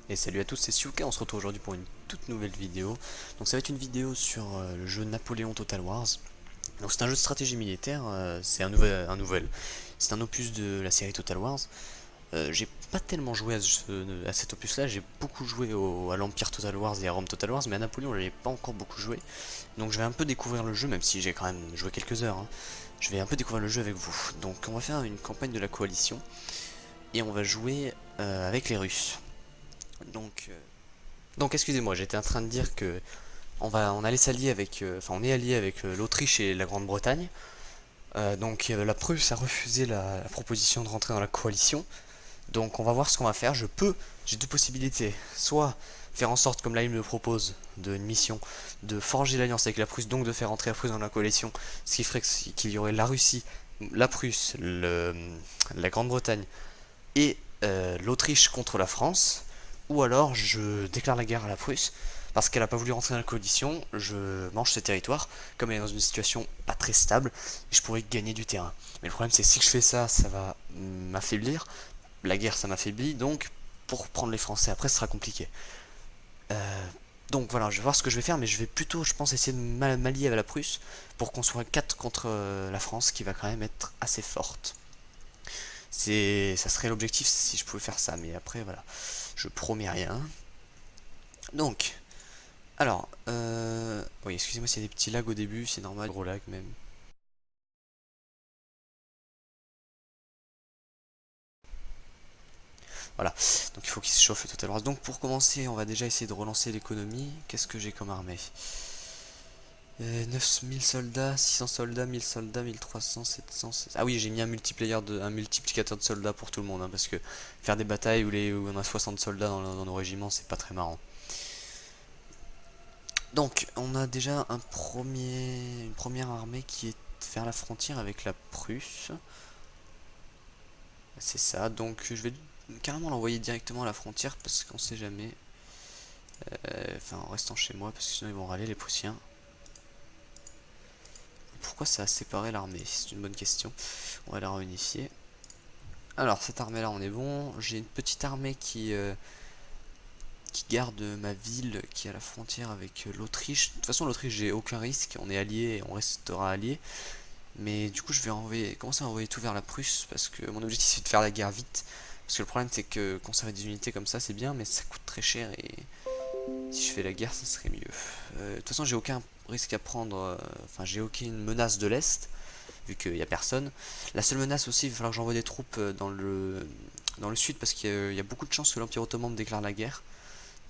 Et salut à tous, c'est Siouka, on se retrouve aujourd'hui pour une toute nouvelle vidéo. Donc ça va être une vidéo sur le jeu Napoléon Total Wars. Donc c'est un jeu de stratégie militaire, c'est c'est un opus de la série Total Wars. J'ai pas tellement joué à cet opus là, j'ai beaucoup joué à l'Empire Total Wars et à Rome Total Wars, mais à Napoléon j'ai pas encore beaucoup joué. Donc je vais un peu découvrir le jeu, même si j'ai quand même joué quelques heures, hein. Je vais un peu découvrir le jeu avec vous. Donc on va faire une campagne de la coalition, et on va jouer avec les Russes. Donc... euh, donc excusez-moi, j'étais en train de dire que on allait s'allier avec, enfin on est allié avec l'Autriche et la Grande-Bretagne. La Prusse a refusé la proposition de rentrer dans la coalition. Donc on va voir ce qu'on va faire. J'ai deux possibilités. Soit faire en sorte, comme là il me le propose, une mission, de forger l'alliance avec la Prusse, donc de faire entrer la Prusse dans la coalition, ce qui ferait qu'il y aurait la Russie, la Prusse, la Grande-Bretagne et l'Autriche contre la France, ou alors je déclare la guerre à la Prusse parce qu'elle n'a pas voulu rentrer dans la coalition, je mange ses territoires, comme elle est dans une situation pas très stable, et je pourrais gagner du terrain. Mais le problème c'est que si je fais ça, ça va m'affaiblir, la guerre ça m'affaiblit, donc pour prendre les Français après ce sera compliqué. Donc voilà, je vais voir ce que je vais faire, mais je vais plutôt, je pense, essayer de m'allier avec la Prusse pour qu'on soit 4 contre la France, qui va quand même être assez forte. Ça serait l'objectif si je pouvais faire ça, mais après voilà, je promets rien. Donc, alors, oui, excusez-moi s'il y a des petits lags au début, c'est normal, gros lag même. Voilà, donc il faut qu'il se chauffe tout à l'heure. Donc pour commencer, on va déjà essayer de relancer l'économie. Qu'est-ce que j'ai comme armée? 9000 soldats, 600 soldats, 1000 soldats, 1300, 700... Ah oui, j'ai mis un multiplicateur de soldats pour tout le monde, hein, parce que faire des batailles où on a 60 soldats dans nos régiments, c'est pas très marrant. Donc, on a déjà une première armée qui est vers la frontière avec la Prusse. C'est ça, donc je vais carrément l'envoyer directement à la frontière parce qu'on sait jamais. Enfin, en restant chez moi parce que sinon ils vont râler les Prussiens. Pourquoi ça a séparé l'armée? C'est une bonne question. On va la réunifier. Alors, cette armée là, on est bon. J'ai une petite armée qui garde ma ville qui est à la frontière avec l'Autriche. De toute façon, l'Autriche, j'ai aucun risque. On est alliés et on restera alliés. Mais du coup, je vais commencer à envoyer tout vers la Prusse parce que mon objectif c'est de faire la guerre vite. Parce que le problème c'est que conserver des unités comme ça c'est bien, mais ça coûte très cher et si je fais la guerre, ça serait mieux. De toute façon, j'ai aucun risque à prendre. Enfin, j'ai aucune menace de l'Est vu qu'il n'y a personne. La seule menace aussi, il va falloir que j'envoie des troupes dans le sud parce qu'il y a beaucoup de chances que l'Empire Ottoman me déclare la guerre.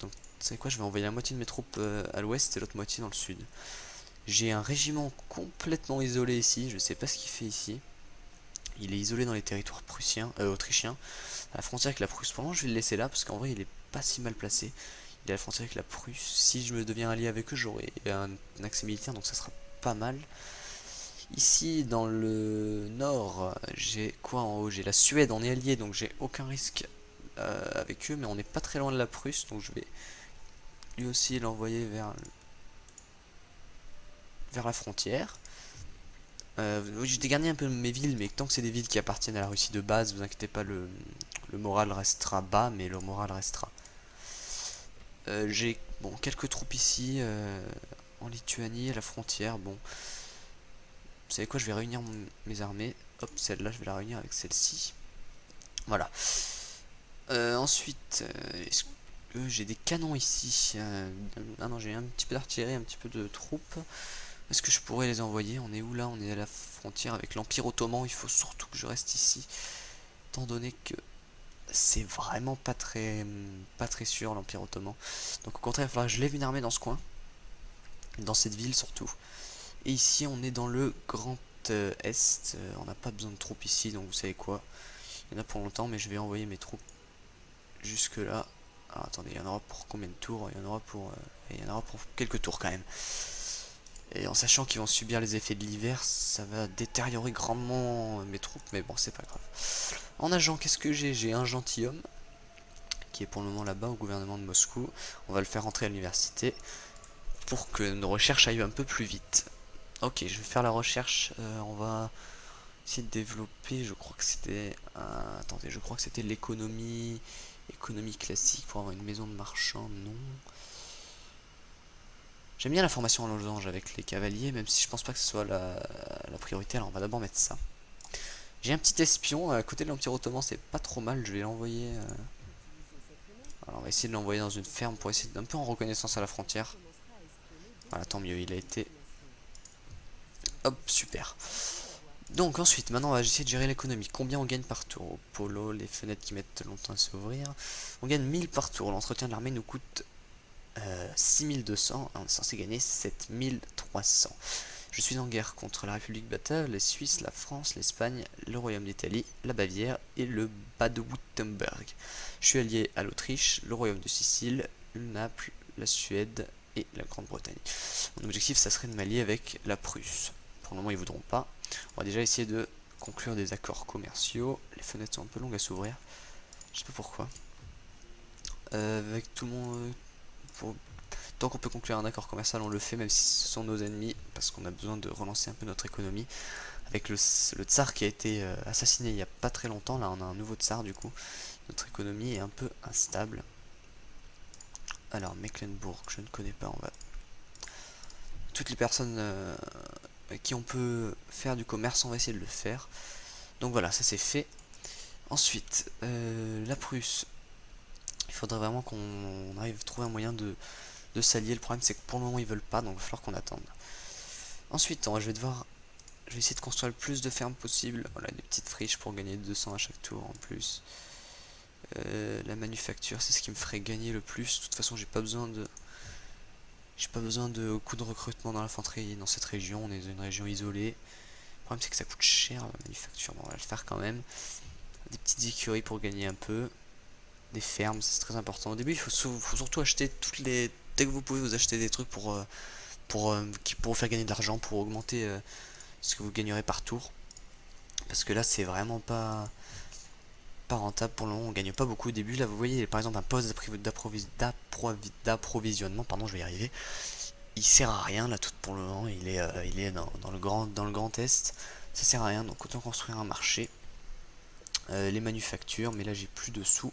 Donc, vous savez quoi, je vais envoyer la moitié de mes troupes à l'ouest et l'autre moitié dans le sud. J'ai un régiment complètement isolé ici, je sais pas ce qu'il fait ici. Il est isolé dans les territoires autrichiens, à la frontière avec la Prusse. Pour le moment, je vais le laisser là parce qu'en vrai, il est pas si mal placé. Il est à la frontière avec la Prusse. Si je me deviens allié avec eux, j'aurai un accès militaire, donc ça sera pas mal. Ici, dans le nord, j'ai quoi en haut? J'ai la Suède, on est allié, donc j'ai aucun risque avec eux, mais on n'est pas très loin de la Prusse, donc je vais lui aussi l'envoyer vers la frontière. J'ai dégarni un peu mes villes, mais tant que c'est des villes qui appartiennent à la Russie de base, vous inquiétez pas, le moral restera bas, mais le moral restera. J'ai bon, quelques troupes ici, en Lituanie, à la frontière. Bon, vous savez quoi, je vais réunir mes armées. Hop, celle-là, je vais la réunir avec celle-ci. Voilà. Ensuite, est-ce que j'ai des canons ici? Ah non, j'ai un petit peu d'artillerie, un petit peu de troupes. Est-ce que je pourrais les envoyer? On est où là? On est à la frontière avec l'Empire Ottoman. Il faut surtout que je reste ici. Étant donné que c'est vraiment pas très sûr l'Empire Ottoman. Donc au contraire, il va falloir que je lève une armée dans ce coin. Dans cette ville surtout. Et ici, on est dans le Grand Est. On n'a pas besoin de troupes ici, donc vous savez quoi? Il y en a pour longtemps, mais je vais envoyer mes troupes jusque là. Alors attendez, il y en aura pour combien de tours? Il y en aura pour quelques tours quand même. Et en sachant qu'ils vont subir les effets de l'hiver, ça va détériorer grandement mes troupes, mais bon, c'est pas grave. En agent, qu'est-ce que j'ai? J'ai un gentilhomme, qui est pour le moment là-bas au gouvernement de Moscou. On va le faire rentrer à l'université, pour que nos recherches aillent un peu plus vite. Ok, je vais faire la recherche, on va essayer de développer, je crois que c'était... attendez, je crois que c'était l'économie Économie classique pour avoir une maison de marchand, non. J'aime bien la formation en losange avec les cavaliers, même si je pense pas que ce soit la priorité. Alors on va d'abord mettre ça. J'ai un petit espion à côté de l'Empire Ottoman, c'est pas trop mal, je vais l'envoyer... Alors on va essayer de l'envoyer dans une ferme pour essayer d'un peu en reconnaissance à la frontière. Voilà, tant mieux, il a été... Hop, super. Donc ensuite, maintenant on va essayer de gérer l'économie. Combien on gagne par tour? Au polo, les fenêtres qui mettent longtemps à s'ouvrir. On gagne 1000 par tour. L'entretien de l'armée nous coûte 6200. On est censé gagner 7300. Je suis en guerre contre la République batave, les Suisses, la France, l'Espagne, le Royaume d'Italie, la Bavière et le Bade-Wurtemberg. Je suis allié à l'Autriche, le Royaume de Sicile, Naples, la Suède et la Grande-Bretagne. Mon objectif, ça serait de m'allier avec la Prusse. Pour le moment, ils voudront pas. On va déjà essayer de conclure des accords commerciaux. Les fenêtres sont un peu longues à s'ouvrir. Je sais pas pourquoi. Avec tout le monde... Tant qu'on peut conclure un accord commercial, on le fait, même si ce sont nos ennemis, parce qu'on a besoin de relancer un peu notre économie. Avec le tsar qui a été assassiné il y a pas très longtemps, là on a un nouveau tsar du coup. Notre économie est un peu instable. Alors, Mecklenburg, je ne connais pas, on va... Toutes les personnes avec qui on peut faire du commerce, on va essayer de le faire. Donc voilà, ça c'est fait. Ensuite, la Prusse. Il faudrait vraiment qu'on arrive à trouver un moyen de s'allier. Le problème c'est que pour le moment ils veulent pas, donc il va falloir qu'on attende. Ensuite, je vais essayer de construire le plus de fermes possible. Voilà, des petites friches pour gagner 200 à chaque tour en plus. La manufacture, c'est ce qui me ferait gagner le plus. De toute façon, j'ai pas besoin de coûts de recrutement dans l'infanterie dans cette région. On est dans une région isolée. Le problème c'est que ça coûte cher la manufacture. Bon, on va le faire quand même. Des petites écuries pour gagner un peu. Des fermes, c'est très important. Au début, il faut surtout acheter dès que vous pouvez, vous acheter des trucs pour vous faire gagner de l'argent, pour augmenter ce que vous gagnerez par tour. Parce que là, c'est vraiment pas rentable pour le moment. On gagne pas beaucoup au début. Là, vous voyez, par exemple, un poste d'approvisionnement, pardon, je vais y arriver. Il sert à rien là tout pour le moment. Il est dans le grand est. Ça sert à rien, donc autant construire un marché. Les manufactures, mais là j'ai plus de sous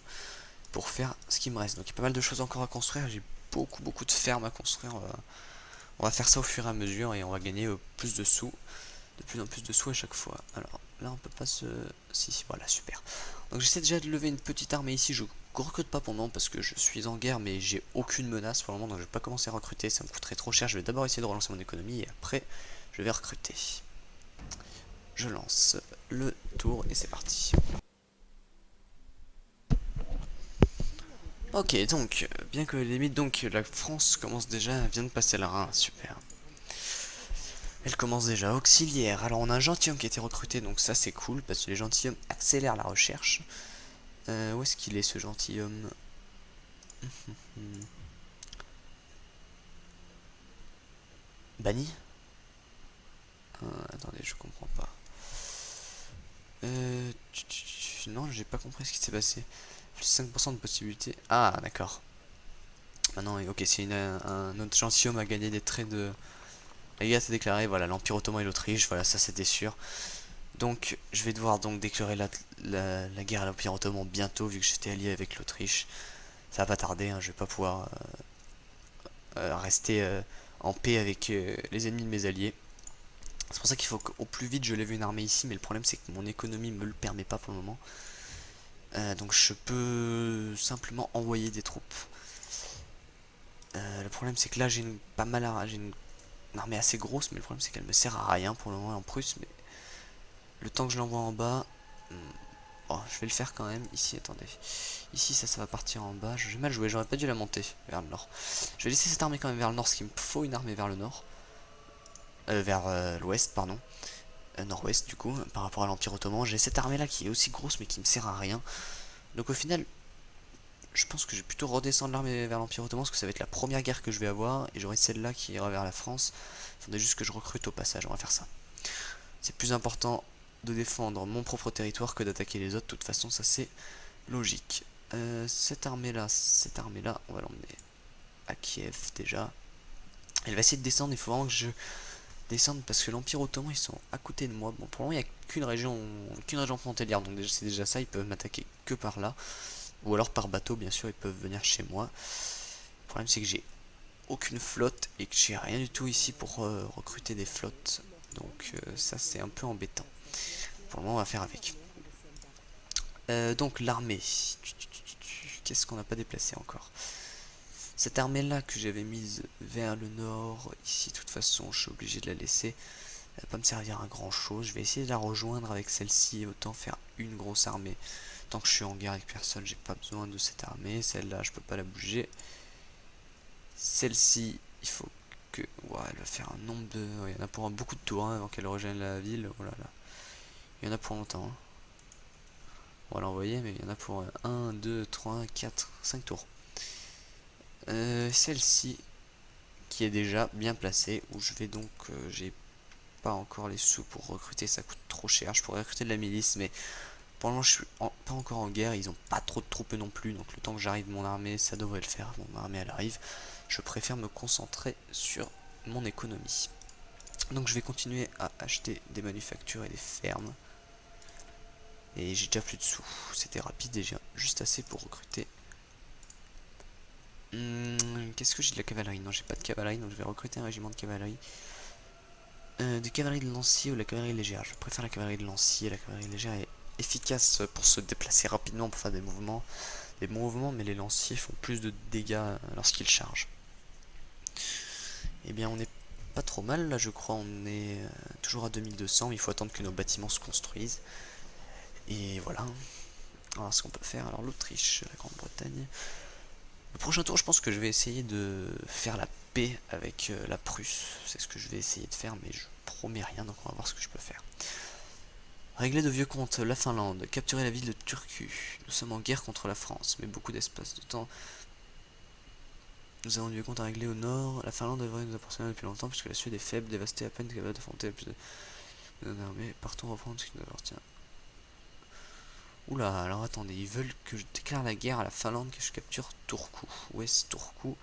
pour faire ce qui me reste. Donc il y a pas mal de choses encore à construire. J'ai beaucoup de fermes à construire. On va faire ça au fur et à mesure et on va gagner plus de sous. De plus en plus de sous à chaque fois. Alors là on peut pas se... Si, voilà, super. Donc j'essaie déjà de lever une petite armée ici. Je recrute pas pour le moment parce que je suis en guerre, mais j'ai aucune menace pour le moment, donc je vais pas commencer à recruter, ça me coûterait trop cher. Je vais d'abord essayer de relancer mon économie et après je vais recruter. Je lance le tour et c'est parti. Ok, donc, bien que limite, donc la France commence déjà, vient de passer le Rhin, super. Elle commence déjà, auxiliaire. Alors on a un gentilhomme qui a été recruté, donc ça c'est cool, parce que les gentilshommes accélèrent la recherche. Où est-ce qu'il est ce gentilhomme? Banni? Attendez, je comprends pas. Non, j'ai pas compris ce qui s'est passé. Plus 5% de possibilité. Ah, d'accord. Maintenant, ok, si un autre gentilhomme a gagné des traits de... La guerre s'est déclarée, voilà, l'Empire Ottoman et l'Autriche, voilà, ça c'était sûr. Donc, je vais devoir donc déclarer la guerre à l'Empire Ottoman bientôt, vu que j'étais allié avec l'Autriche. Ça va pas tarder, hein, je vais pas pouvoir rester en paix avec les ennemis de mes alliés. C'est pour ça qu'il faut qu'au plus vite je lève une armée ici, mais le problème c'est que mon économie me le permet pas pour le moment. Donc je peux simplement envoyer des troupes. Le problème c'est que là j'ai une armée assez grosse, mais le problème c'est qu'elle me sert à rien pour le moment en Prusse. Mais le temps que je l'envoie en bas, oh, je vais le faire quand même. Ici, attendez, ici ça va partir en bas. J'ai mal joué, j'aurais pas dû la monter vers le nord. Je vais laisser cette armée quand même vers le nord, parce qu'il me faut une armée vers le nord, vers l'ouest, pardon. Nord-ouest du coup, par rapport à l'Empire Ottoman. J'ai cette armée là qui est aussi grosse mais qui me sert à rien. Donc au final, je pense que je vais plutôt redescendre l'armée vers l'Empire Ottoman parce que ça va être la première guerre que je vais avoir et j'aurai celle-là qui ira vers la France. Il faudrait juste que je recrute au passage, on va faire ça. C'est plus important de défendre mon propre territoire que d'attaquer les autres, de toute façon ça c'est logique. Cette armée là, on va l'emmener à Kiev déjà. Elle va essayer de descendre, il faut vraiment que je descendre parce que l'Empire Ottoman ils sont à côté de moi. Bon, pour le moment il n'y a qu'une région frontalière, donc c'est déjà ça, ils peuvent m'attaquer que par là. Ou alors par bateau, bien sûr, ils peuvent venir chez moi. Le problème, c'est que j'ai aucune flotte et que j'ai rien du tout ici pour recruter des flottes. Donc ça, c'est un peu embêtant. Pour le moment, on va faire avec. Donc l'armée. Qu'est-ce qu'on n'a pas déplacé encore? Cette armée là que j'avais mise vers le nord, ici de toute façon je suis obligé de la laisser. Elle va pas me servir à grand chose. Je vais essayer de la rejoindre avec celle-ci, autant faire une grosse armée. Tant que je suis en guerre avec personne, j'ai pas besoin de cette armée. Celle-là, je peux pas la bouger. Celle-ci, il faut que... Ouais, elle va faire un nombre de... Ouais, il y en a pour beaucoup de tours hein, avant qu'elle rejoigne la ville. Oh là là. Il y en a pour longtemps. Hein. On va l'envoyer, mais il y en a pour 1, 2, 3, 4, 5 tours. Celle-ci, qui est déjà bien placée, où je vais donc... j'ai pas encore les sous pour recruter, ça coûte trop cher. Je pourrais recruter de la milice, mais pour le moment je suis pas encore en guerre, ils ont pas trop de troupes non plus, donc le temps que j'arrive mon armée, ça devrait le faire. Mon armée elle arrive. Je préfère me concentrer sur mon économie. Donc je vais continuer à acheter des manufactures et des fermes. Et j'ai déjà plus de sous. C'était rapide et j'ai juste assez pour recruter. Qu'est-ce que j'ai de la cavalerie? Non, j'ai pas de cavalerie, donc je vais recruter un régiment de cavalerie. De cavalerie de lancier ou la cavalerie légère? Je préfère la cavalerie de lancier. La cavalerie légère est efficace pour se déplacer rapidement, pour faire des mouvements. Des bons mouvements, mais les lanciers font plus de dégâts lorsqu'ils chargent. Eh bien, on est pas trop mal là, je crois. On est toujours à 2200, mais il faut attendre que nos bâtiments se construisent. Et voilà. Alors, ce qu'on peut faire. Alors, l'Autriche, la Grande-Bretagne. Le prochain tour, je pense que je vais essayer de faire la paix avec la Prusse. C'est ce que je vais essayer de faire, mais je promets rien, donc on va voir ce que je peux faire. Régler de vieux comptes, la Finlande, capturer la ville de Turku. Nous sommes en guerre contre la France, mais beaucoup d'espace de temps. Nous avons du vieux compte à régler au nord. La Finlande devrait nous appartenir depuis longtemps, puisque la Suède est faible, dévastée, à peine capable d'affronter plus de armée. Partons reprendre ce qui nous appartient. Oula, alors attendez, ils veulent que je déclare la guerre à la Finlande, que je capture Turku. Ouest Turku.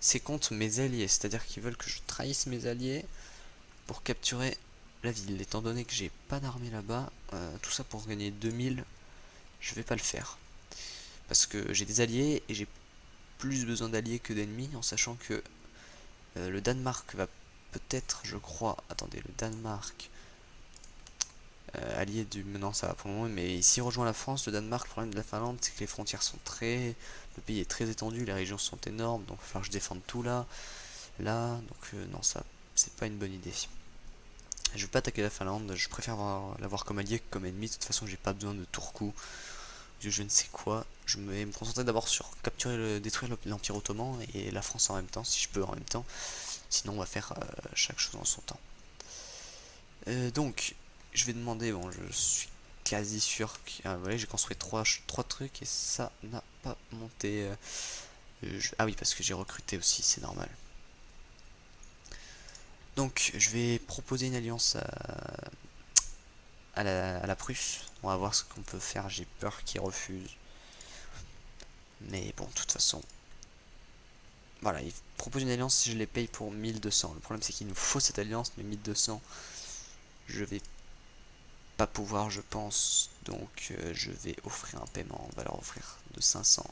C'est contre mes alliés, c'est-à-dire qu'ils veulent que je trahisse mes alliés pour capturer la ville. Étant donné que j'ai pas d'armée là-bas, tout ça pour gagner 2000, je vais pas le faire. Parce que j'ai des alliés et j'ai plus besoin d'alliés que d'ennemis, en sachant que le Danemark va peut-être, je crois, attendez, le Danemark, allié du... Non, ça va pour le moment, mais s'il rejoint la France, le Danemark, le problème de la Finlande, c'est que les frontières sont très... Le pays est très étendu, les régions sont énormes, donc il va falloir que je défende tout là. Là, donc non, ça, c'est pas une bonne idée. Je vais pas attaquer la Finlande, je préfère l'avoir comme allié que comme ennemi. De toute façon, j'ai pas besoin de Turku, de je ne sais quoi. Je vais me concentrer d'abord sur capturer, détruire l'Empire Ottoman et la France en même temps, si je peux en même temps. Sinon, on va faire chaque chose en son temps. Donc, je vais demander, bon, je suis quasi sûr que... Ah, voilà, j'ai construit trois trucs et ça n'a pas monté. Ah oui, parce que j'ai recruté aussi, c'est normal. Donc, je vais proposer une alliance à la Prusse. On va voir ce qu'on peut faire. J'ai peur qu'ils refusent. Mais bon, de toute façon. Voilà, ils proposent une alliance si je les paye pour 1200. Le problème, c'est qu'il nous faut cette alliance, mais 1200, je vais pas pouvoir, je pense. Donc, je vais offrir un paiement. On va leur offrir de 500.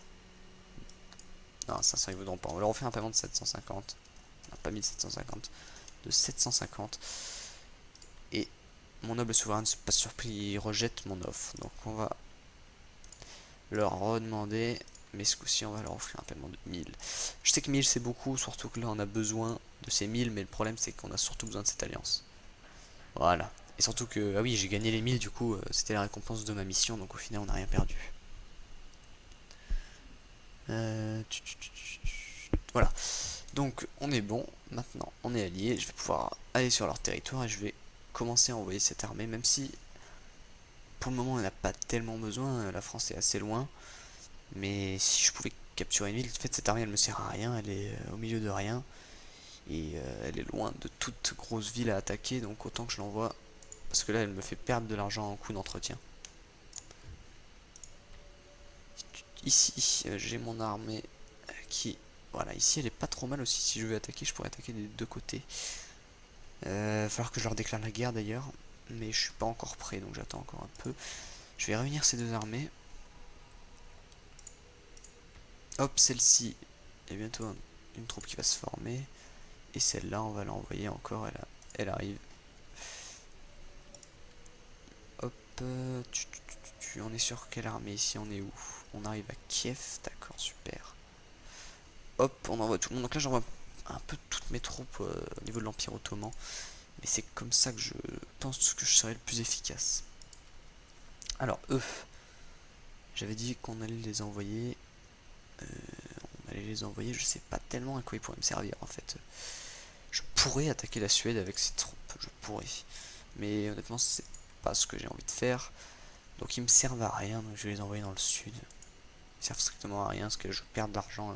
Non, 500, ils voudront pas. On va leur offrir un paiement de 750. Non, pas 1750. De 750. Et mon noble souverain ne s'est pas surpris, il rejette mon offre. Donc on va leur redemander, mais ce coup-ci on va leur offrir un paiement de 1000. Je sais que 1000 c'est beaucoup, surtout que là on a besoin de ces 1000, mais le problème c'est qu'on a surtout besoin de cette alliance. Voilà. Et surtout que, ah oui, j'ai gagné les 1000, du coup c'était la récompense de ma mission, donc au final on n'a rien perdu. Voilà. Donc on est bon, maintenant on est alliés, je vais pouvoir aller sur leur territoire et je vais commencer à envoyer cette armée, même si pour le moment on n'a pas tellement besoin, la France est assez loin. Mais si je pouvais capturer une ville, en fait cette armée elle me sert à rien, elle est au milieu de rien. Et elle est loin de toute grosse ville à attaquer, donc autant que je l'envoie. Parce que là elle me fait perdre de l'argent en coût d'entretien. Ici j'ai mon armée qui... Voilà, ici elle est pas trop mal aussi, si je veux attaquer, je pourrais attaquer des deux côtés. Va falloir que je leur déclare la guerre d'ailleurs, mais je suis pas encore prêt, donc j'attends encore un peu. Je vais réunir ces deux armées. Hop, celle-ci, il y a bientôt une troupe qui va se former. Et celle-là, on va l'envoyer encore, elle arrive. Hop, on est sur quelle armée ici? On est où? On arrive à Kiev, d'accord, super. Hop, on envoie tout le monde. Donc là, j'envoie un peu toutes mes troupes au niveau de l'Empire Ottoman. Mais c'est comme ça que je pense que je serai le plus efficace. Alors, eux, j'avais dit qu'on allait les envoyer. Je sais pas tellement à quoi ils pourraient me servir en fait. Je pourrais attaquer la Suède avec ces troupes, je pourrais. Mais honnêtement, c'est pas ce que j'ai envie de faire. Donc ils me servent à rien, donc je vais les envoyer dans le sud. Ils servent strictement à rien parce que je perds de l'argent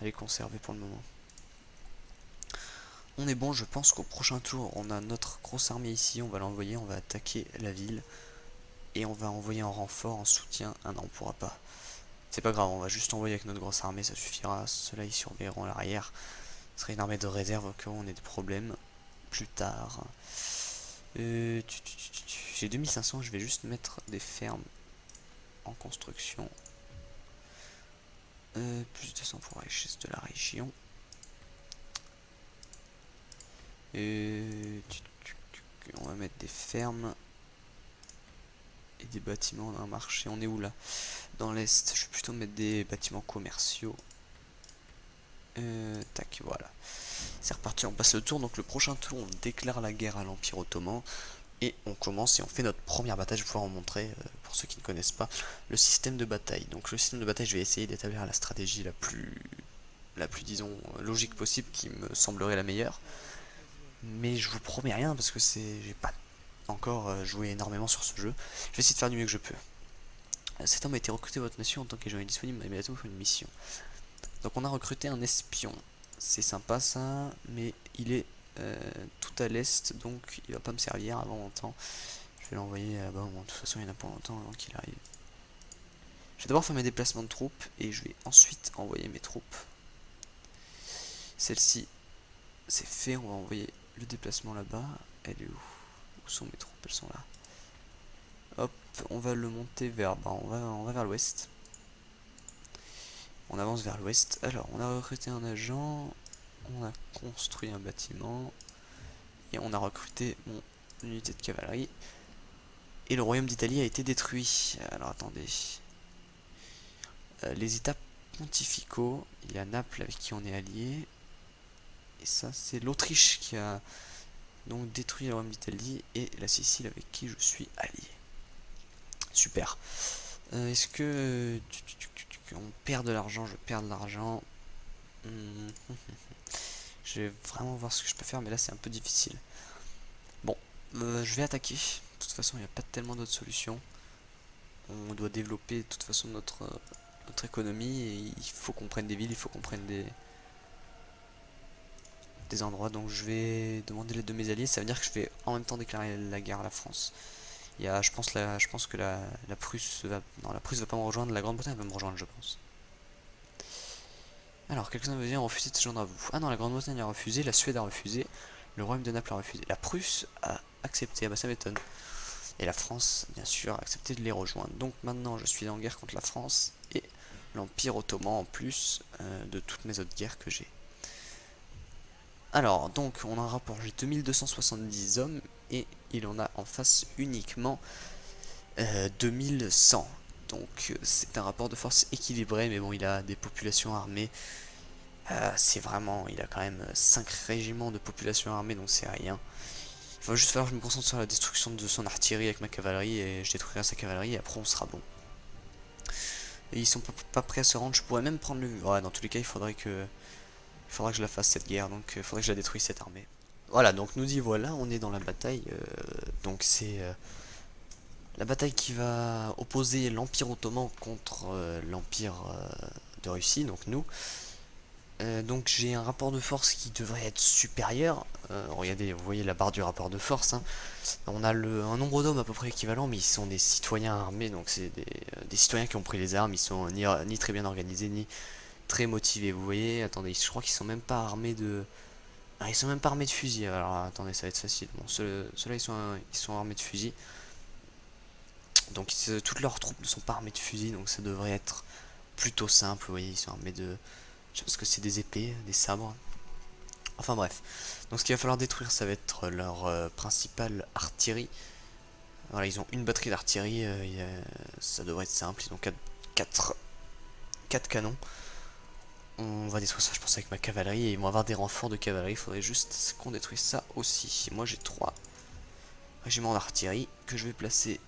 à les conserver pour le moment. On est bon, je pense qu'au prochain tour, on a notre grosse armée ici, on va l'envoyer, on va attaquer la ville. Et on va envoyer en renfort, en soutien. Ah non, on pourra pas. C'est pas grave, on va juste envoyer avec notre grosse armée, ça suffira. Ceux-là, ils surveilleront l'arrière. Ce serait une armée de réserve au cas où on ait des problèmes. Plus tard. J'ai 2500, je vais juste mettre des fermes en construction. Plus de 100 pour la richesse de la région. On va mettre des fermes et des bâtiments dans un marché. On est où là? Dans l'est, je vais plutôt mettre des bâtiments commerciaux. Tac, voilà. C'est reparti, on passe le tour. Donc le prochain tour, on déclare la guerre à l'Empire Ottoman. Et on commence et on fait notre première bataille. Je vais pouvoir vous montrer, pour ceux qui ne connaissent pas, le système de bataille. Donc le système de bataille, je vais essayer d'établir la stratégie la plus disons, logique possible, qui me semblerait la meilleure. Mais je vous promets rien parce que j'ai pas encore joué énormément sur ce jeu. Je vais essayer de faire du mieux que je peux. Cet homme a été recruté à votre nation en tant qu'agent disponible, mais immédiatement pour une mission. Donc on a recruté un espion. C'est sympa ça, mais il est tout à l'est, donc il va pas me servir avant longtemps. Je vais l'envoyer là-bas, bon, de toute façon il y en a pas longtemps avant qu'il arrive. Je vais d'abord faire mes déplacements de troupes, et je vais ensuite envoyer mes troupes. Celle-ci, c'est fait, on va envoyer le déplacement là-bas. Elle est où? Où sont mes troupes? Elles sont là. Hop, on va le monter vers... Bah, on va vers l'ouest. On avance vers l'ouest. Alors, on a recruté un agent, on a construit un bâtiment, et on a recruté mon unité de cavalerie. Et le royaume d'Italie a été détruit. Alors, attendez. Les états pontificaux, il y a Naples avec qui on est allié. Et ça, c'est l'Autriche qui a donc détruit le royaume d'Italie et la Sicile avec qui je suis allié. Super. Est-ce que on perd de l'argent? Je perds de l'argent. Je vais vraiment voir ce que je peux faire, mais là c'est un peu difficile. Bon, je vais attaquer. De toute façon, il n'y a pas tellement d'autres solutions. On doit développer de toute façon notre économie et il faut qu'on prenne des villes, il faut qu'on prenne des endroits. Donc je vais demander l'aide de mes alliés. Ça veut dire que je vais en même temps déclarer la guerre à la France. Il y a, je pense que la Prusse va... Non, la Prusse va pas me rejoindre, la Grande-Bretagne va me rejoindre, je pense. Alors, quelques-uns veulent bien refuser de se joindre à vous. Ah non, la Grande-Bretagne a refusé, la Suède a refusé, le Royaume de Naples a refusé. La Prusse a accepté, ah bah ça m'étonne. Et la France, bien sûr, a accepté de les rejoindre. Donc maintenant, je suis en guerre contre la France et l'Empire Ottoman en plus de toutes mes autres guerres que j'ai. Alors, donc, on a un rapport, j'ai 2270 hommes et il en a en face uniquement 2100. Donc c'est un rapport de force équilibré, mais bon, il a des populations armées. C'est vraiment, il a quand même 5 régiments de population armée, donc c'est rien. Il va juste falloir que je me concentre sur la destruction de son artillerie avec ma cavalerie, et je détruirai sa cavalerie, et après on sera bon. Et ils sont pas prêts à se rendre, je pourrais même prendre le... Ouais, dans tous les cas, il faudrait que je la fasse cette guerre, donc il faudrait que je la détruise cette armée. Voilà, donc nous y voilà, on est dans la bataille, donc c'est... la bataille qui va opposer l'Empire Ottoman contre l'Empire de Russie, donc nous. Donc j'ai un rapport de force qui devrait être supérieur. Regardez, vous voyez la barre du rapport de force. Hein. On a un nombre d'hommes à peu près équivalent, mais ils sont des citoyens armés, donc c'est des citoyens qui ont pris les armes. Ils sont ni très bien organisés, ni très motivés. Vous voyez, attendez, je crois qu'ils sont même pas armés de... Ah, ils sont même pas armés de fusils. Alors attendez, ça va être facile. Bon, ceux-là ils sont armés de fusils. Donc toutes leurs troupes ne sont pas armées de fusils, donc ça devrait être plutôt simples, vous voyez, ils sont armés de... Je sais pas ce que c'est, des épées, des sabres. Enfin bref. Donc ce qu'il va falloir détruire, ça va être leur principale artillerie. Voilà, ils ont une batterie d'artillerie, ça devrait être simple, ils ont 4 canons. On va détruire ça, je pense, avec ma cavalerie, et ils vont avoir des renforts de cavalerie, il faudrait juste qu'on détruise ça aussi. Moi j'ai 3 régiments d'artillerie que je vais placer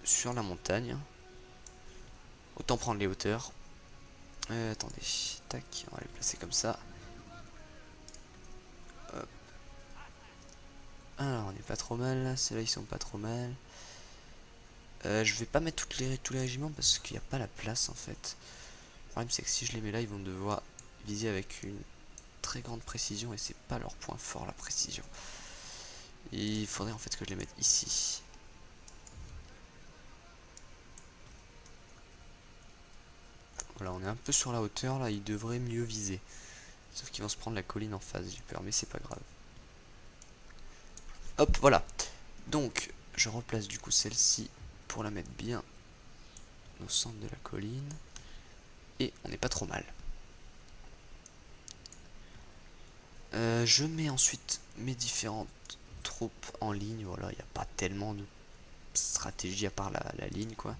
sur la montagne. Autant prendre les hauteurs. Attendez, tac, on va les placer comme ça. Hop. Alors on est pas trop mal, ceux-là ils sont pas trop mal. Je vais pas mettre tous les régiments parce qu'il n'y a pas la place en fait. Le problème c'est que si je les mets là, ils vont devoir viser avec une très grande précision et c'est pas leur point fort, la précision. Il faudrait en fait que je les mette ici. Voilà, on est un peu sur la hauteur là, ils devraient mieux viser. Sauf qu'ils vont se prendre la colline en face, j'ai peur, mais c'est pas grave. Hop, voilà. Donc, je replace du coup celle-ci pour la mettre bien au centre de la colline. Et on n'est pas trop mal. Je mets ensuite mes différentes troupes en ligne. Voilà, il n'y a pas tellement de stratégie à part la ligne, quoi.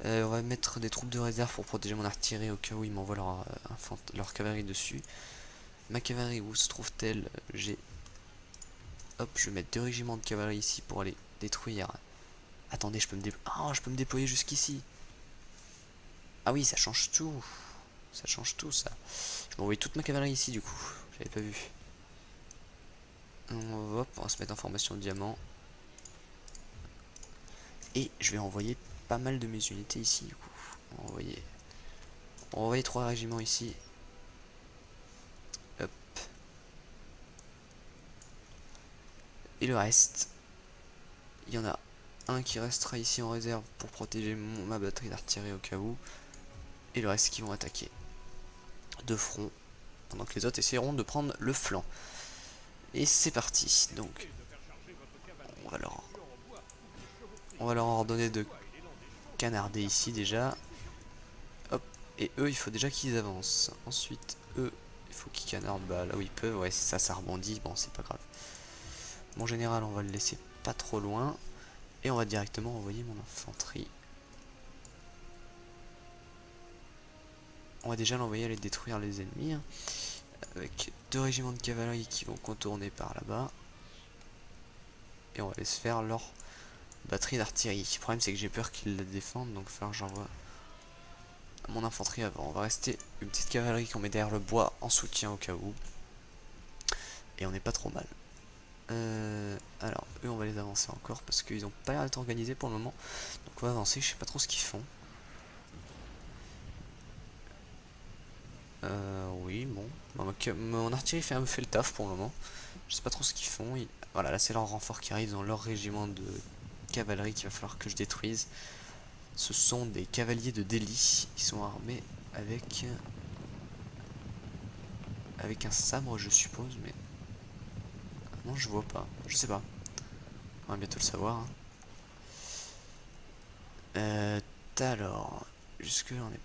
On va mettre des troupes de réserve pour protéger mon artillerie au cas où ils m'envoient leur cavalerie dessus. Ma cavalerie, où se trouve-t-elle? J'ai... Hop, je vais mettre 2 régiments de cavalerie ici pour aller détruire. Attendez, je peux me déployer. Oh, je peux me déployer jusqu'ici. Ah oui, ça change tout. Ça change tout, ça. Je vais envoyer toute ma cavalerie ici, du coup. J'avais pas vu. Hop, on va se mettre en formation de diamant. Et je vais envoyer pas mal de mes unités ici, du coup. On va envoyer 3 régiments ici. Hop. Et le reste, il y en a un qui restera ici en réserve pour protéger ma batterie d'artillerie au cas où. Et le reste qui vont attaquer de front, pendant que les autres essaieront de prendre le flanc. Et c'est parti. Donc, on va leur ordonner de canarder ici déjà. Hop. Et eux, il faut déjà qu'ils avancent. Ensuite, eux, il faut qu'ils canardent bah, là où ils peuvent. Ouais, c'est ça, ça rebondit. Bon, c'est pas grave. Mon général, on va le laisser pas trop loin. Et on va directement envoyer mon infanterie. On va déjà l'envoyer aller détruire les ennemis. Hein, avec 2 régiments de cavalerie qui vont contourner par là-bas. Et on va laisser faire leur batterie d'artillerie. Le problème c'est que j'ai peur qu'ils la défendent. Donc il va falloir que j'envoie mon infanterie avant. On va rester une petite cavalerie qu'on met derrière le bois en soutien au cas où. Et on n'est pas trop mal. Alors eux on va les avancer encore parce qu'ils n'ont pas l'air d'être organisés pour le moment. Donc on va avancer, je sais pas trop ce qu'ils font. Oui bon. Mon artillerie fait le taf pour le moment. Je sais pas trop ce qu'ils font. Voilà, là c'est leur renfort qui arrive dans leur régiment de cavalerie qu'il va falloir que je détruise. Ce sont des cavaliers de Delhi. Ils sont armés avec un sabre je suppose, mais non je vois pas, je sais pas. On va bientôt le savoir. Hein. Alors, jusque là on n'est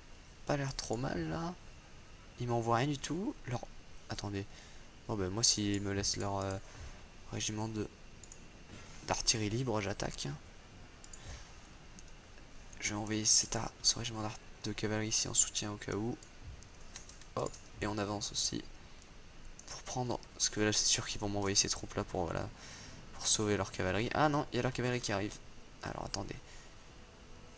pas l'air trop mal là. Ils m'envoient rien du tout. Attendez. Bon ben moi s'ils me laissent leur régiment d'artillerie libre, j'attaque. Je vais envoyer ce régiment de cavalerie ici en soutien au cas où. Hop, et on avance aussi. Pour prendre. Parce que là c'est sûr qu'ils vont m'envoyer ces troupes là pour voilà. Pour sauver leur cavalerie. Ah non, il y a leur cavalerie qui arrive. Alors attendez.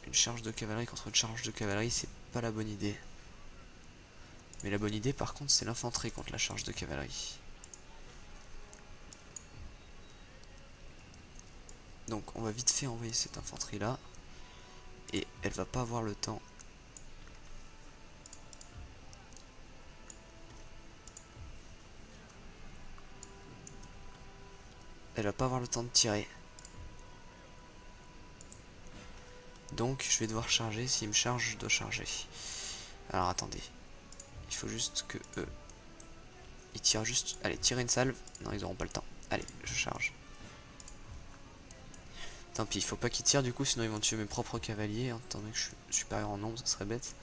Une charge de cavalerie contre une charge de cavalerie, c'est pas la bonne idée. Mais la bonne idée par contre c'est l'infanterie contre la charge de cavalerie. Donc on va vite fait envoyer cette infanterie là. Et elle va pas avoir le temps. Elle va pas avoir le temps de tirer. Donc je vais devoir charger. S'il me charge, je dois charger. Alors attendez. Il faut juste que eux. Ils tirent juste. Allez, tirer une salve. Non, ils auront pas le temps. Allez, je charge. Tant pis, il faut pas qu'ils tirent du coup, sinon ils vont tuer mes propres cavaliers. Étant donné que je suis supérieur en nombre, ça serait bête.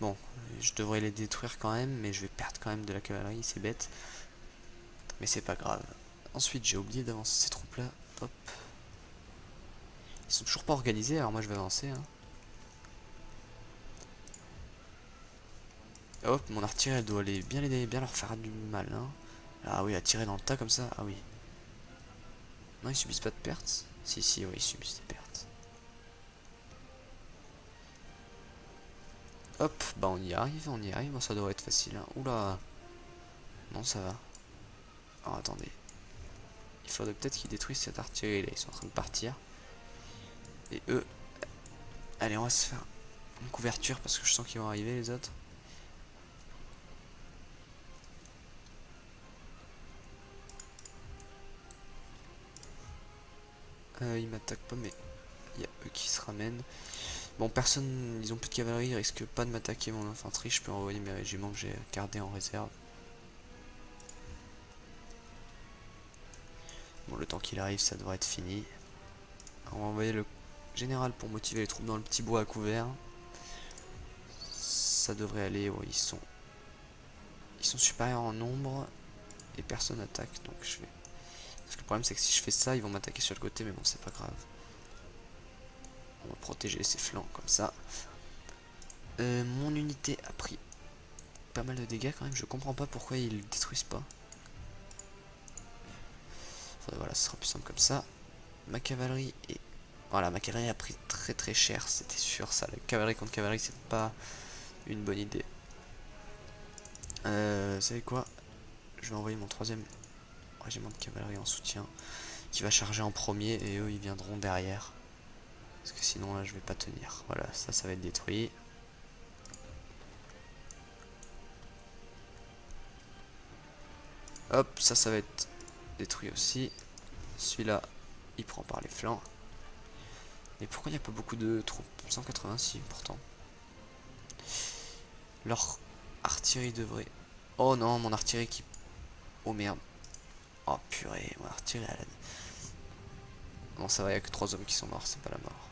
Bon, je devrais les détruire quand même, mais je vais perdre quand même de la cavalerie, c'est bête. Mais c'est pas grave. Ensuite, j'ai oublié d'avancer ces troupes-là. Hop. Ils sont toujours pas organisés, alors moi je vais avancer. Hein. Hop, mon artillerie elle doit aller bien leur faire du mal. Hein. Ah oui, à tirer dans le tas comme ça, ah oui. Non, ils subissent pas de pertes. Si, si, oui, ils subissent des pertes. Hop, bah on y arrive, bon, ça devrait être facile. Hein. Oula. Non, ça va. Alors attendez. Il faudrait peut-être qu'ils détruisent cette artillerie là, ils sont en train de partir. Et eux... Allez, on va se faire une couverture parce que je sens qu'ils vont arriver les autres. Ils m'attaquent pas mais il y a eux qui se ramènent. Bon, personne, ils ont plus de cavalerie, ils risquent pas de m'attaquer mon infanterie, je peux envoyer mes régiments que j'ai gardés en réserve. Bon, le temps qu'il arrive, ça devrait être fini. On va envoyer le général pour motiver les troupes dans le petit bois à couvert. Ça devrait aller, ouais, ils sont supérieurs en nombre et personne n'attaque, donc je vais... Parce que le problème c'est que si je fais ça, ils vont m'attaquer sur le côté, mais bon, c'est pas grave. On va protéger ses flancs comme ça. Mon unité a pris pas mal de dégâts quand même, je comprends pas pourquoi ils le détruisent pas. Voilà, ce sera plus simple comme ça. Ma cavalerie est... Voilà, ma cavalerie a pris très cher, c'était sûr ça. La cavalerie contre cavalerie, c'est pas une bonne idée. Vous savez quoi? Je vais envoyer mon troisième régiment de cavalerie en soutien, qui va charger en premier, et eux ils viendront derrière. Parce que sinon là je vais pas tenir. Voilà, ça va être détruit. Hop, ça va être détruit aussi. Celui-là, il prend par les flancs. Mais pourquoi il n'y a pas beaucoup de troupes? 186 pourtant. Leur artillerie devrait... Oh non, mon artillerie qui... Oh merde. Oh purée, mon artillerie elle a... Bon ça va, il n'y a que 3 hommes qui sont morts, c'est pas la mort.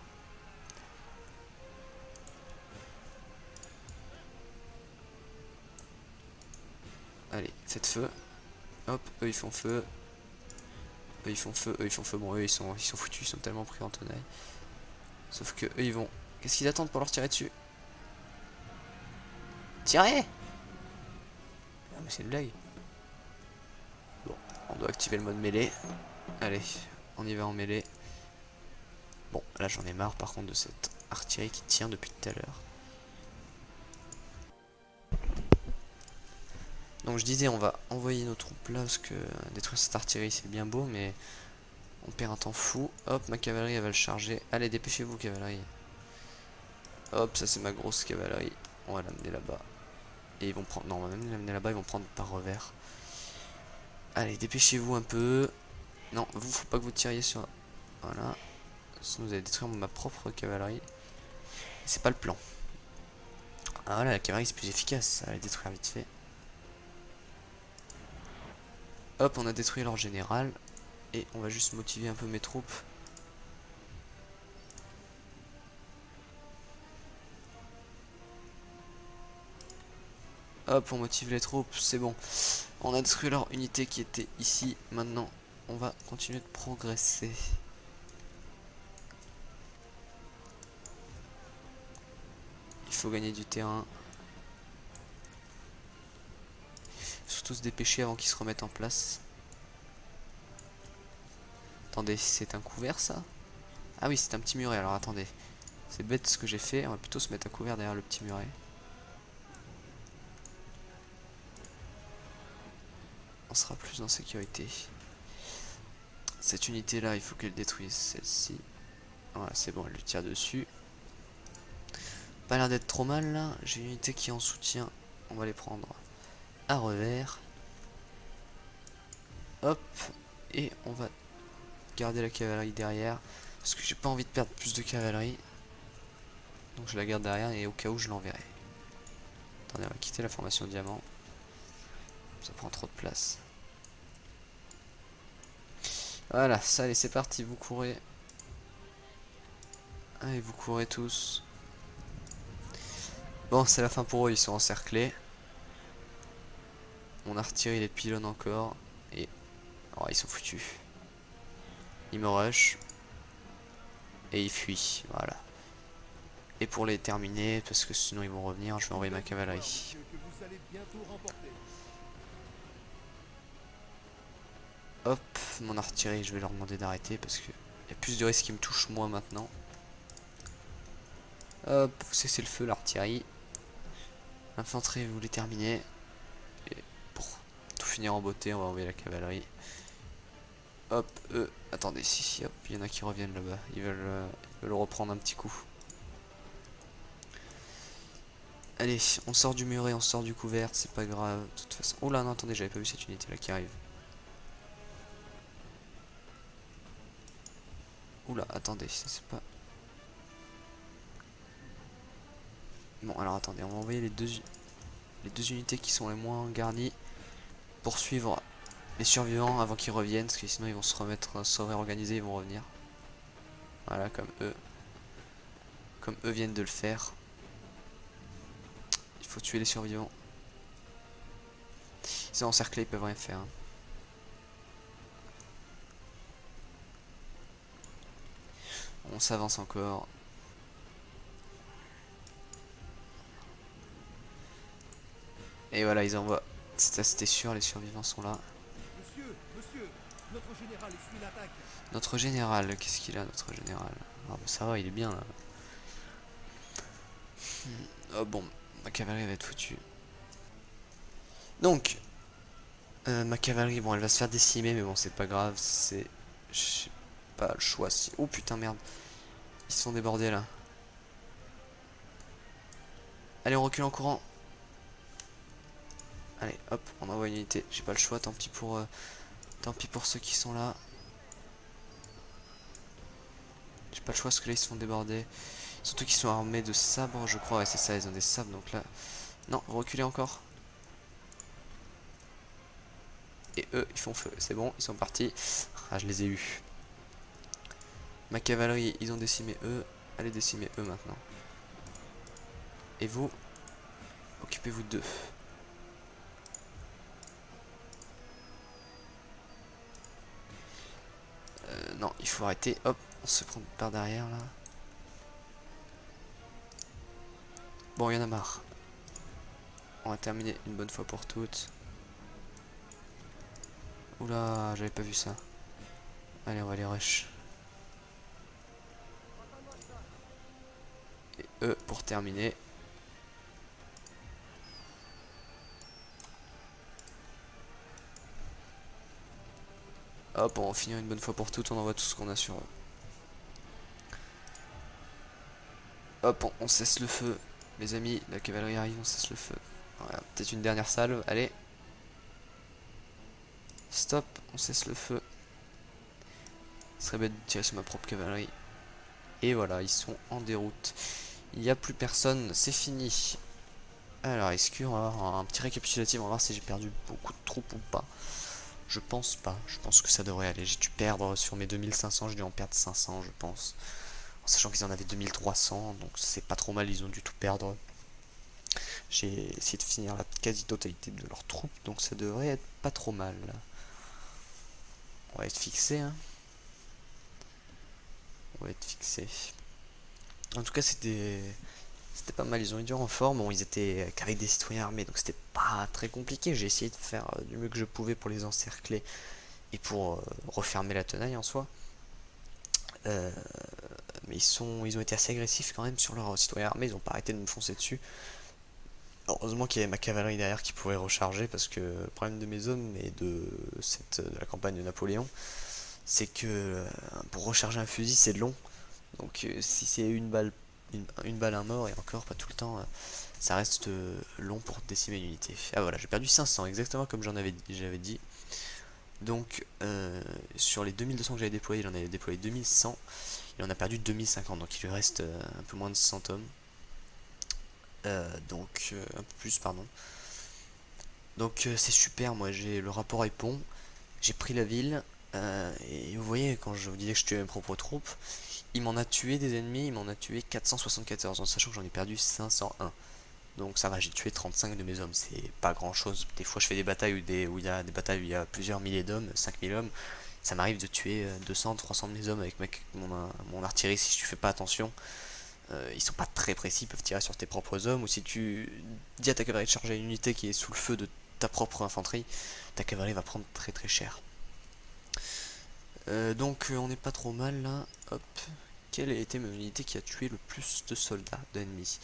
Allez, faites feu. Hop, eux ils font feu. Eux ils font feu, eux ils font feu. Bon, eux ils sont foutus, ils sont tellement pris en tenaille. Sauf que eux ils vont... Qu'est-ce qu'ils attendent pour leur tirer dessus? Tirez! Ah mais c'est une blague. Bon, on doit activer le mode mêlée. Allez, on y va en mêlée. Bon, là j'en ai marre par contre de cette artillerie qui tient depuis tout à l'heure. Donc je disais, on va envoyer nos troupes là parce que détruire cette artillerie c'est bien beau, mais on perd un temps fou. Hop, ma cavalerie elle va le charger. Allez, dépêchez-vous cavalerie. Hop, ça c'est ma grosse cavalerie. On va l'amener là-bas. Et ils vont prendre... Non, on va même l'amener là-bas, ils vont prendre par revers. Allez, dépêchez-vous un peu. Non, vous, faut pas que vous tiriez sur... Voilà. Sinon vous allez détruire ma propre cavalerie. C'est pas le plan. Ah voilà, la cavalerie c'est plus efficace, ça va les détruire vite fait. Hop, on a détruit leur général. Et on va juste motiver un peu mes troupes. Hop, on motive les troupes, c'est bon. On a détruit leur unité qui était ici. Maintenant, on va continuer de progresser. Il faut gagner du terrain. Surtout se dépêcher avant qu'ils se remettent en place. Attendez, c'est un couvert ça? Ah oui, c'est un petit muret, alors attendez. C'est bête ce que j'ai fait, on va plutôt se mettre à couvert derrière le petit muret. On sera plus en sécurité. Cette unité là, il faut qu'elle détruise celle-ci. Voilà, c'est bon, elle lui tire dessus. Pas l'air d'être trop mal là. J'ai une unité qui est en soutien. On va les prendre à revers. Hop. Et on va garder la cavalerie derrière. Parce que j'ai pas envie de perdre plus de cavalerie. Donc je la garde derrière et au cas où je l'enverrai. Attendez, on va quitter la formation diamant. Ça prend trop de place. Voilà, ça allez, c'est parti, vous courez. Allez, vous courez tous. Bon, c'est la fin pour eux, ils sont encerclés. Mon artillerie les pilonne encore. Et... Oh, ils sont foutus. Ils me rush. Et ils fuient, voilà. Et pour les terminer, parce que sinon ils vont revenir, je vais envoyer ma cavalerie. Hop, mon artillerie, je vais leur demander d'arrêter parce que il y a plus de risques qu'ils me touchent moi maintenant. Hop, vous cessez le feu, l'artillerie. L'infanterie, vous les terminez. Et pour tout finir en beauté, on va envoyer la cavalerie. Hop, attendez, si, hop, il y en a qui reviennent là-bas. Ils veulent reprendre un petit coup. Allez, on sort du muret, on sort du couvert, c'est pas grave, de toute façon. Oh là, non, attendez, j'avais pas vu cette unité là qui arrive. Oula, attendez, ça c'est pas... Bon, alors attendez, on va envoyer les deux unités qui sont les moins garnies pour suivre les survivants avant qu'ils reviennent, parce que sinon ils vont se remettre, se réorganiser, ils vont revenir. Voilà, comme eux viennent de le faire. Il faut tuer les survivants. Ils sont encerclés, ils peuvent rien faire. Hein. On s'avance encore. Et voilà, ils envoient. C'était sûr, les survivants sont là. Monsieur, notre général suit l'attaque. Notre général, qu'est-ce qu'il a, notre général? Ah bah ça va, il est bien là. Oh bon, ma cavalerie va être foutue. Donc, ma cavalerie, bon, elle va se faire décimer, mais bon, c'est pas grave, c'est... J'ai pas le choix si... Oh putain, merde. Ils se sont débordés là. Allez, on recule en courant. Allez, hop, on envoie une unité. J'ai pas le choix, tant pis pour ceux qui sont là. J'ai pas le choix parce que là ils se font déborder. Surtout qu'ils sont armés de sabres, je crois. Ouais, c'est ça, ils ont des sabres, donc là... Non, reculez encore. Et eux, ils font feu. C'est bon, ils sont partis. Ah, je les ai eus. Ma cavalerie, ils ont décimé eux. Allez décimer eux maintenant. Et vous, occupez-vous d'eux. Non, il faut arrêter. Hop, on se prend par derrière là. Bon, il y en a marre. On va terminer une bonne fois pour toutes. Oula, j'avais pas vu ça. Allez, on va les rush. Et eux, pour terminer. Hop, on va finir une bonne fois pour toutes. On envoie tout ce qu'on a sur eux. Hop, on cesse le feu. Mes amis, la cavalerie arrive, on cesse le feu. Voilà, peut-être une dernière salve. Allez. Stop, on cesse le feu. Ce serait bête de tirer sur ma propre cavalerie. Et voilà, ils sont en déroute. Il n'y a plus personne, c'est fini. Alors, est-ce qu'on va avoir un petit récapitulatif? On va voir si j'ai perdu beaucoup de troupes ou pas. Je pense pas, je pense que ça devrait aller. J'ai dû perdre sur mes 2500, j'ai dû en perdre 500, je pense. En sachant qu'ils en avaient 2300, donc c'est pas trop mal, ils ont dû tout perdre. J'ai essayé de finir la quasi-totalité de leurs troupes, donc ça devrait être pas trop mal. On va être fixé, hein. On va être fixé. En tout cas, c'était pas mal, ils ont eu du renfort. Bon, ils étaient qu'avec des citoyens armés, donc c'était pas très compliqué. J'ai essayé de faire du mieux que je pouvais pour les encercler et pour refermer la tenaille en soi. Mais ils ont été assez agressifs quand même sur leurs citoyens armés, ils ont pas arrêté de me foncer dessus. Heureusement qu'il y avait ma cavalerie derrière qui pouvait recharger, parce que le problème de mes hommes et de la campagne de Napoléon, c'est que pour recharger un fusil c'est long. Donc si c'est une balle, une balle un mort, et encore pas tout le temps, ça reste long pour décimer une unité. Ah voilà, j'ai perdu 500, exactement comme j'avais dit. Donc sur les 2200 que j'avais déployés, j'en avais déployé 2100. Il en a perdu 2050, donc il lui reste un peu moins de 100 hommes. Donc un peu plus, pardon. Donc c'est super, moi j'ai le rapport est bon. J'ai pris la ville. Et vous voyez, quand je vous disais que je tuais mes propres troupes, il m'en a tué des ennemis, il m'en a tué 474, en sachant que j'en ai perdu 501. Donc ça va, j'ai tué 35 de mes hommes, c'est pas grand chose. Des fois je fais des batailles où il y a des batailles où il y a plusieurs milliers d'hommes, 5000 hommes. Ça m'arrive de tuer 200, 300 de mes hommes avec mon artillerie si tu fais pas attention. Ils sont pas très précis, ils peuvent tirer sur tes propres hommes. Ou si tu dis à ta cavalerie de charger une unité qui est sous le feu de ta propre infanterie, ta cavalerie va prendre très très cher. Donc on n'est pas trop mal là. Hop. Quelle a été mon unité qui a tué le plus de soldats d'ennemis?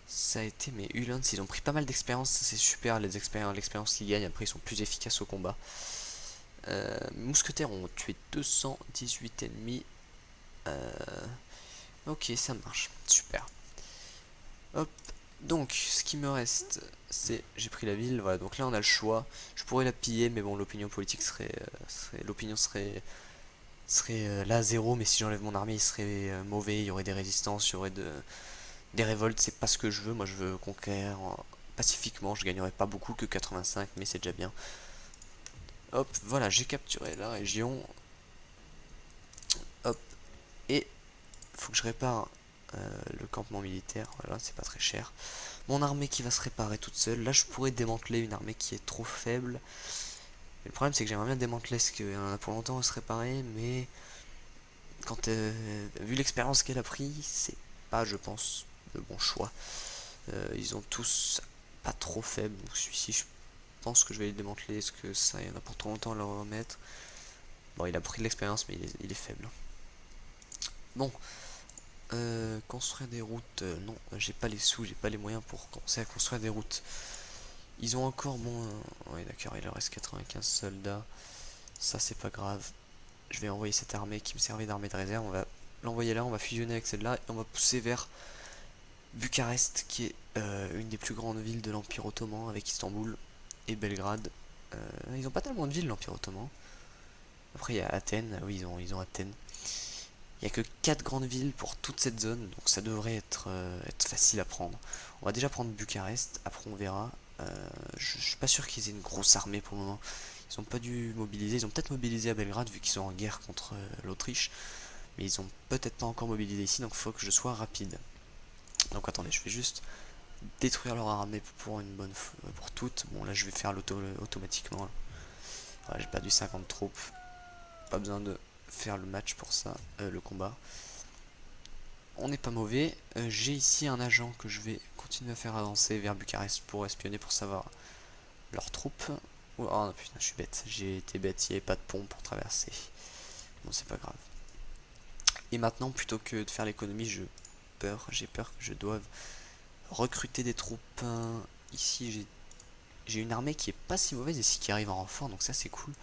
Ça a été mes Uhlans, ils ont pris pas mal d'expérience, c'est super, l'expérience qu'ils gagnent, après ils sont plus efficaces au combat. Mousquetaires ont tué 218 ennemis. Ok, ça marche, super. Hop, donc ce qui me reste, c'est j'ai pris la ville, voilà, donc là on a le choix. Je pourrais la piller, mais bon, l'opinion politique serait là à zéro, mais si j'enlève mon armée, il serait mauvais, il y aurait des résistances, il y aurait des révoltes, c'est pas ce que je veux. Moi je veux conquérir pacifiquement, je gagnerai pas beaucoup, que 85, mais c'est déjà bien. Hop, voilà, j'ai capturé la région. Hop, et faut que je répare le campement militaire, voilà, c'est pas très cher. Mon armée qui va se réparer toute seule. Là je pourrais démanteler une armée qui est trop faible. Mais le problème c'est que j'aimerais bien démanteler ce qu'il y en a pour longtemps à se réparer, mais quand vu l'expérience qu'elle a pris, c'est pas, je pense, le bon choix. Ils ont tous pas trop faibles, donc celui-ci je pense que je vais le démanteler. Est-ce que ça, il y en a pour trop longtemps à le remettre? Bon, il a pris de l'expérience, mais il est faible. Bon, construire des routes, non, j'ai pas les sous, j'ai pas les moyens pour commencer à construire des routes. Ils ont encore, bon, ouais d'accord, il leur reste 95 soldats, ça c'est pas grave. Je vais envoyer cette armée qui me servait d'armée de réserve, on va l'envoyer là, on va fusionner avec celle-là, et on va pousser vers Bucarest, qui est une des plus grandes villes de l'Empire Ottoman, avec Istanbul et Belgrade. Ils ont pas tellement de villes, l'Empire Ottoman. Après il y a Athènes, oui ils ont Athènes. Il n'y a que 4 grandes villes pour toute cette zone, donc ça devrait être facile à prendre. On va déjà prendre Bucarest, après on verra. Je suis pas sûr qu'ils aient une grosse armée pour le moment. Ils ont pas dû mobiliser, ils ont peut-être mobilisé à Belgrade vu qu'ils sont en guerre contre l'Autriche. Mais ils ont peut-être pas encore mobilisé ici, donc il faut que je sois rapide. Donc attendez, je vais juste détruire leur armée pour une bonne pour toutes. Bon là je vais faire l'auto automatiquement. Voilà, j'ai perdu 50 troupes. Pas besoin de faire le match pour ça, le combat. On n'est pas mauvais. J'ai ici un agent que je vais continuer à faire avancer vers Bucarest pour espionner, pour savoir leurs troupes. Oh putain, je suis bête. J'ai été bête, il n'y avait pas de pont pour traverser. Bon, c'est pas grave. Et maintenant, plutôt que de faire l'économie, j'ai peur que je doive recruter des troupes. Ici, j'ai une armée qui est pas si mauvaise ici, qui arrive en renfort, donc ça c'est cool.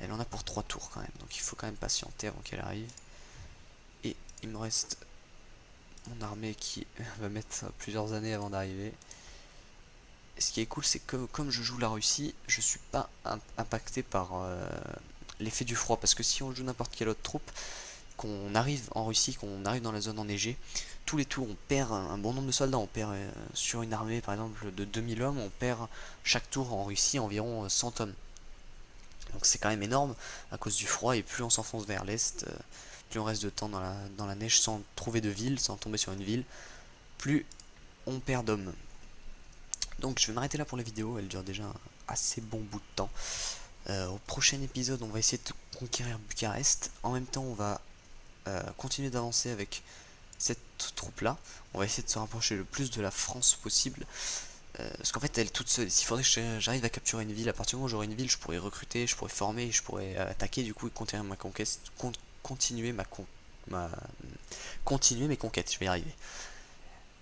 Elle en a pour 3 tours quand même, donc il faut quand même patienter avant qu'elle arrive. Et il me reste mon armée qui va mettre plusieurs années avant d'arriver. Ce qui est cool, c'est que comme je joue la Russie, je suis pas impacté par l'effet du froid, parce que si on joue n'importe quelle autre troupe, qu'on arrive en Russie, qu'on arrive dans la zone enneigée, tous les tours on perd un bon nombre de soldats, on perd sur une armée par exemple de 2000 hommes, on perd chaque tour en Russie environ 100 hommes. Donc c'est quand même énorme à cause du froid, et plus on s'enfonce vers l'est, plus on reste de temps dans la neige sans trouver de ville, sans tomber sur une ville, plus on perd d'hommes. Donc je vais m'arrêter là pour la vidéo, elle dure déjà un assez bon bout de temps. Au prochain épisode on va essayer de conquérir Bucarest, en même temps on va continuer d'avancer avec cette troupe là, on va essayer de se rapprocher le plus de la France possible. Parce qu'en fait elle toute seule, s'il faudrait que j'arrive à capturer une ville, à partir du moment où j'aurai une ville, je pourrais recruter, je pourrais former, je pourrais attaquer du coup et continuer ma conquête, continuer mes conquêtes, je vais y arriver.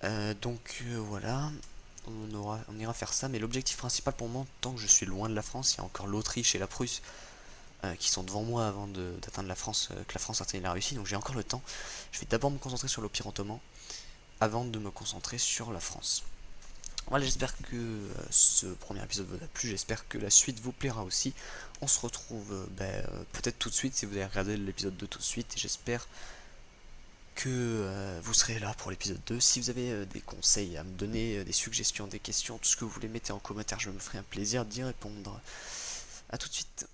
Voilà, on ira faire ça, mais l'objectif principal pour moi, tant que je suis loin de la France, il y a encore l'Autriche et la Prusse qui sont devant moi avant d'atteindre la France, que la France atteigne la Russie, donc j'ai encore le temps. Je vais d'abord me concentrer sur l'Empire Ottoman avant de me concentrer sur la France. Voilà, j'espère que ce premier épisode vous a plu, j'espère que la suite vous plaira aussi. On se retrouve peut-être tout de suite si vous avez regardé l'épisode 2 tout de suite, et j'espère que vous serez là pour l'épisode 2. Si vous avez des conseils à me donner, des suggestions, des questions, tout ce que vous voulez, mettez en commentaire, je me ferai un plaisir d'y répondre. A tout de suite.